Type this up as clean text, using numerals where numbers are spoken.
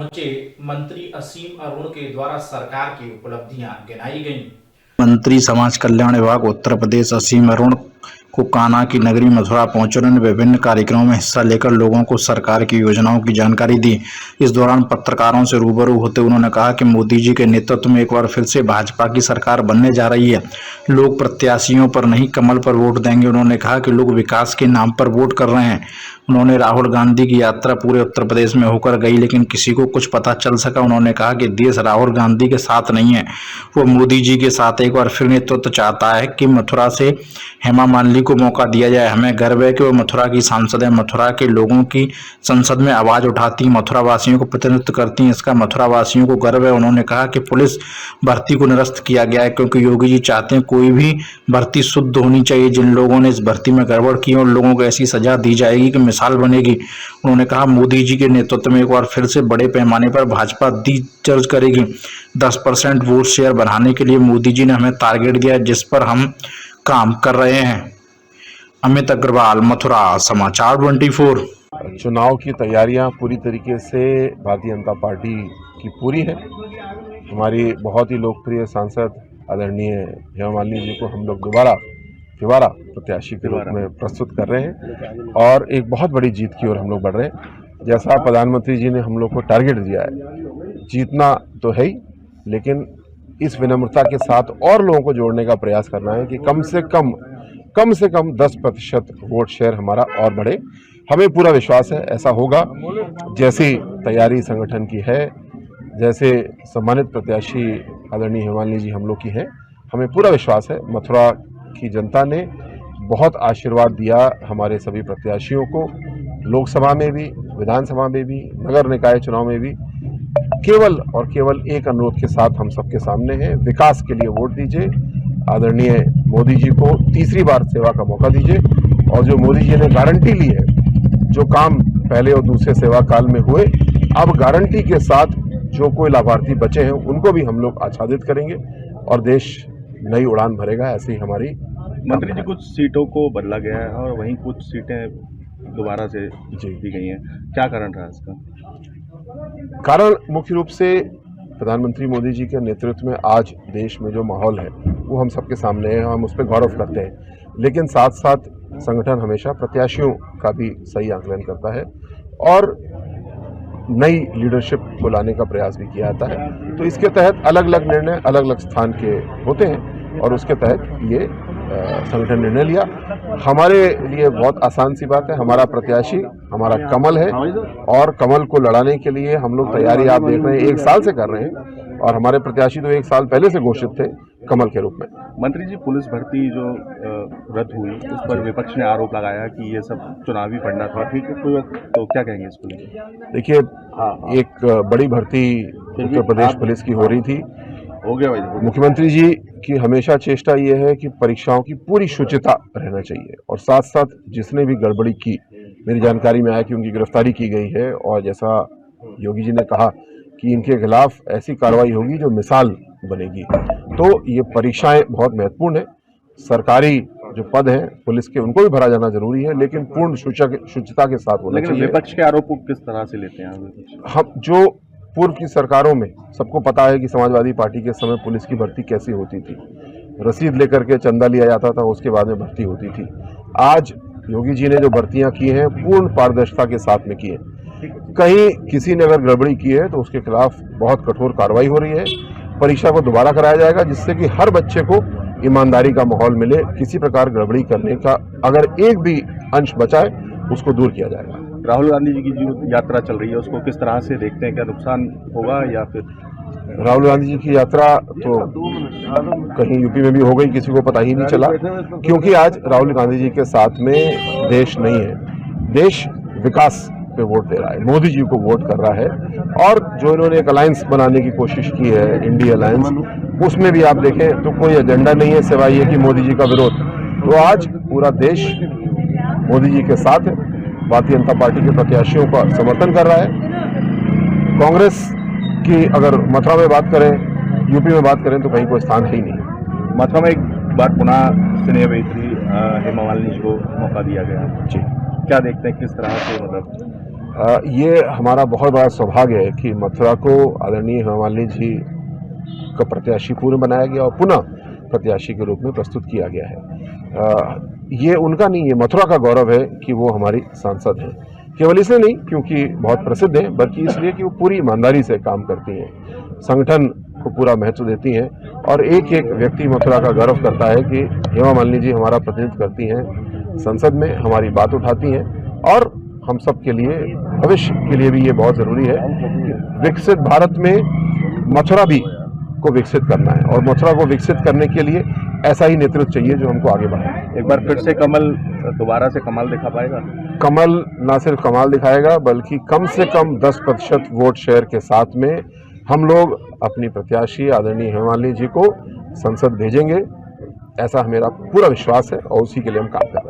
पहुंचे मंत्री असीम अरुण के द्वारा सरकार की उपलब्धियां गिनाई गईं। मंत्री समाज कल्याण विभाग उत्तर प्रदेश असीम अरुण को कान्हा की नगरी मथुरा पहुंचे। उन्होंने विभिन्न कार्यक्रमों में हिस्सा लेकर लोगों को सरकार की योजनाओं की जानकारी दी। इस दौरान पत्रकारों से रूबरू होते उन्होंने कहा कि मोदी जी के नेतृत्व में एक बार फिर से भाजपा की सरकार बनने जा रही है। लोग प्रत्याशियों पर नहीं कमल पर वोट देंगे। उन्होंने कहा कि लोग विकास के नाम पर वोट कर रहे हैं। उन्होंने राहुल गांधी की यात्रा पूरे उत्तर प्रदेश में होकर गई, लेकिन किसी को कुछ पता चल सका। उन्होंने कहा कि देश राहुल गांधी के साथ नहीं है, वो मोदी जी के साथ एक बार फिर नेतृत्व चाहता है कि मथुरा से हेमा मालिनी को मौका दिया जाए। हमें गर्व है कि वो मथुरा की सांसद है, मथुरा के लोगों की संसद में आवाज उठाती, मथुरा वासियों को प्रतिनिधित्व करती हैं। इसका मथुरा वासियों को गर्व है। उन्होंने कहा कि पुलिस भर्ती को निरस्त किया गया है क्योंकि योगी जी चाहते हैं कोई भी भर्ती शुद्ध होनी चाहिए। जिन लोगों ने इस भर्ती में गड़बड़ की और लोगों को ऐसी सजा दी जाएगी कि मिसाल बनेगी। उन्होंने कहा मोदी जी के नेतृत्व में एक बार फिर से बड़े पैमाने पर भाजपा दर्ज करेगी। 10% वोट शेयर बढ़ाने के लिए मोदी जी ने हमें टारगेट दिया है, जिस पर हम काम कर रहे हैं। अमित अग्रवाल, मथुरा, समाचार 24। चुनाव की तैयारियां पूरी तरीके से भारतीय जनता पार्टी की पूरी है। हमारी बहुत ही लोकप्रिय सांसद आदरणीय हेमा मालिनी जी को हम लोग दोबारा प्रत्याशी के रूप में प्रस्तुत कर रहे हैं और एक बहुत बड़ी जीत की ओर हम लोग बढ़ रहे हैं। जैसा प्रधानमंत्री जी ने हम लोग को टारगेट दिया है, जीतना तो है ही, लेकिन इस विनम्रता के साथ और लोगों को जोड़ने का प्रयास करना है कि कम से कम 10% वोट शेयर हमारा और बढ़े। हमें पूरा विश्वास है ऐसा होगा। जैसी तैयारी संगठन की है, जैसे सम्मानित प्रत्याशी आदरणीय हेमा मालिनी जी हम लोग की है, हमें पूरा विश्वास है। मथुरा की जनता ने बहुत आशीर्वाद दिया हमारे सभी प्रत्याशियों को, लोकसभा में भी, विधानसभा में भी, नगर निकाय चुनाव में भी। केवल और केवल एक अनुरोध के साथ हम सबके सामने है, विकास के लिए वोट दीजिए। आदरणीय मोदी जी को तीसरी बार सेवा का मौका दीजिए और जो मोदी जी ने गारंटी ली है, जो काम पहले और दूसरे सेवा काल में हुए, अब गारंटी के साथ जो कोई लाभार्थी बचे हैं उनको भी हम लोग आच्छादित करेंगे और देश नई उड़ान भरेगा। ऐसी हमारी मंत्री जी, कुछ सीटों को बदला गया है और वहीं कुछ सीटें दोबारा से दी गई हैं, क्या कारण रहा इसका? कारण मुख्य रूप से प्रधानमंत्री मोदी जी के नेतृत्व में आज देश में जो माहौल है वो हम सबके सामने है, हम उस पर गौरव करते हैं। लेकिन साथ साथ संगठन हमेशा प्रत्याशियों का भी सही आकलन करता है और नई लीडरशिप को लाने का प्रयास भी किया जाता है। तो इसके तहत अलग अलग निर्णय अलग अलग स्थान के होते हैं और उसके तहत ये संगठन निर्णय लिया। हमारे लिए बहुत आसान सी बात है, हमारा प्रत्याशी हमारा कमल है और कमल को लड़ाने के लिए हम लोग तैयारी आप देख रहे हैं 1 साल से कर रहे हैं और हमारे प्रत्याशी तो 1 साल पहले से घोषित थे कमल के रूप में। मंत्री जी, पुलिस भर्ती जो रद्द हुई उस पर विपक्ष ने आरोप लगाया कि ये सब चुनावी फंडा था, ठीक है, तो क्या कहेंगे इसको? देखिए, एक बड़ी भर्ती उत्तर प्रदेश पुलिस की हो रही थी। हो गया भाई। मुख्यमंत्री जी की हमेशा चेष्टा ये है कि परीक्षाओं की पूरी शुचिता रहना चाहिए और साथ साथ जिसने भी गड़बड़ी की, मेरी जानकारी में आया कि उनकी गिरफ्तारी की गई है और जैसा योगी जी ने कहा कि इनके खिलाफ ऐसी कार्रवाई होगी जो मिसाल बनेगी। तो ये परीक्षाएं बहुत महत्वपूर्ण है। सरकारी जो पद हैं पुलिस के, उनको भी भरा जाना जरूरी है, लेकिन पूर्ण शुचिता के साथ होना चाहिए। विपक्ष के आरोप को किस तरह से लेते हैं हम? जो पूर्व की सरकारों में सबको पता है कि समाजवादी पार्टी के समय पुलिस की भर्ती कैसी होती थी। रसीद लेकर के चंदा लिया जाता था, उसके बाद में भर्ती होती थी। आज योगी जी ने जो भर्तियां की हैं पूर्ण पारदर्शिता के साथ में की है। कहीं किसी ने अगर गड़बड़ी की है तो उसके खिलाफ बहुत कठोर कार्रवाई हो रही है। परीक्षा को दोबारा कराया जाएगा जिससे कि हर बच्चे को ईमानदारी का माहौल मिले। किसी प्रकार गड़बड़ी करने का अगर एक भी अंश बचा है उसको दूर किया जाएगा। राहुल गांधी जी की जो यात्रा चल रही है उसको किस तरह से देखते हैं? क्या नुकसान होगा या फिर? राहुल गांधी जी की यात्रा तो कहीं यूपी में भी हो गई, किसी को पता ही नहीं चला, क्योंकि आज राहुल गांधी जी के साथ में देश नहीं है। देश विकास पे वोट दे रहा है, मोदी जी को वोट कर रहा है। और जो इन्होंने एक अलायंस बनाने की कोशिश की है, इंडिया अलायंस, उसमें भी आप देखें तो कोई एजेंडा नहीं है सिवाय ये कि मोदी जी का विरोध। तो आज पूरा देश मोदी जी के साथ है, भारतीय जनता पार्टी के प्रत्याशियों का समर्थन कर रहा है। कांग्रेस की अगर मथुरा में बात करें, यूपी में बात करें तो कहीं कोई स्थान है ही नहीं। मथुरा में एक बार पुनः स्नेह अभिनेत्री हेमा मालिनी को मौका दिया गया जी, क्या देखते हैं किस तरह से? मतलब ये हमारा बहुत बड़ा सौभाग्य है कि मथुरा को आदरणीय हेमा मालिनी जी का प्रत्याशी पूर्व बनाया गया और पुनः प्रत्याशी के रूप में प्रस्तुत किया गया है। ये उनका नहीं, ये मथुरा का गौरव है कि वो हमारी सांसद हैं। केवल इसलिए नहीं क्योंकि बहुत प्रसिद्ध हैं, बल्कि इसलिए कि वो पूरी ईमानदारी से काम करती हैं, संगठन को पूरा महत्व देती हैं और एक एक व्यक्ति मथुरा का गौरव करता है कि हेमा मालिनी जी हमारा प्रतिनिधित्व करती हैं संसद में, हमारी बात उठाती हैं और हम सब के लिए, भविष्य के लिए भी ये बहुत ज़रूरी है कि विकसित भारत में मथुरा भी को विकसित करना है और मथुरा को विकसित करने के लिए ऐसा ही नेतृत्व चाहिए जो हमको आगे बढ़ाए। एक बार फिर से कमल दोबारा से कमाल दिखा पाएगा? कमल ना सिर्फ कमाल दिखाएगा बल्कि कम से कम 10% वोट शेयर के साथ में हम लोग अपनी प्रत्याशी आदरणीय हेमा मालिनी जी को संसद भेजेंगे, ऐसा मेरा पूरा विश्वास है और उसी के लिए हम काम कर रहे हैं।